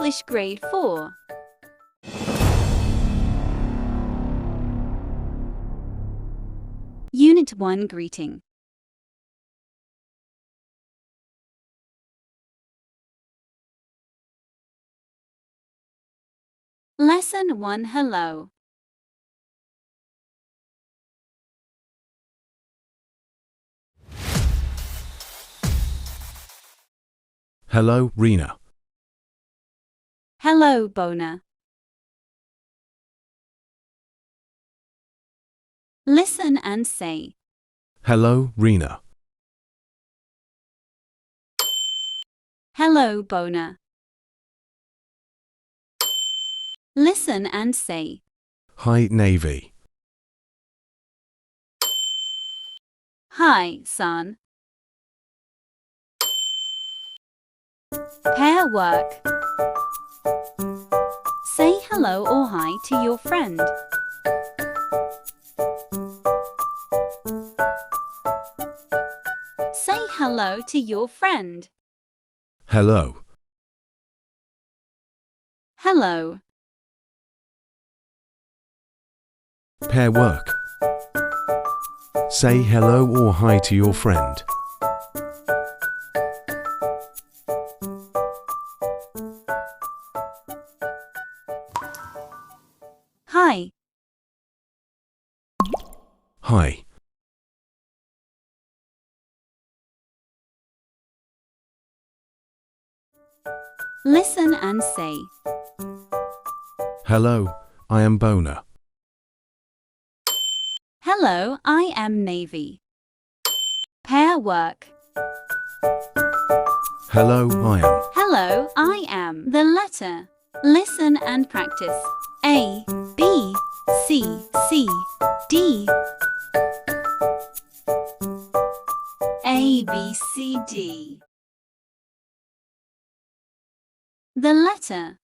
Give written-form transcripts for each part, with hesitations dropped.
English Grade 4. Unit 1 Greeting. Lesson 1 Hello. Hello, Rena. Hello, Bona. Listen and say. Hello, Rena. Hello, Bona. Listen and say. Hi, Navy. Hi, son. Pair work. Say hello or hi to your friend. Say hello to your friend. Hello. Hello. Pair work. Say hello or hi to your friend. Hi. Hi. Listen and say. Hello, I am Bona. Hello, I am Navy. Pair work. Hello, I am. Hello, I am. The letter. Listen and practice. A, B, C, C, D. A, B, C, D. The letter.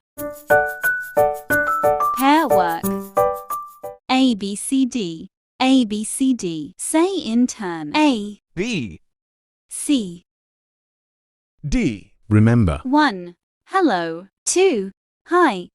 Pair work. A, B, C, D. A, B, C, D. Say in turn. A, B, C. D, Remember, 1. Hello. 2. Hi.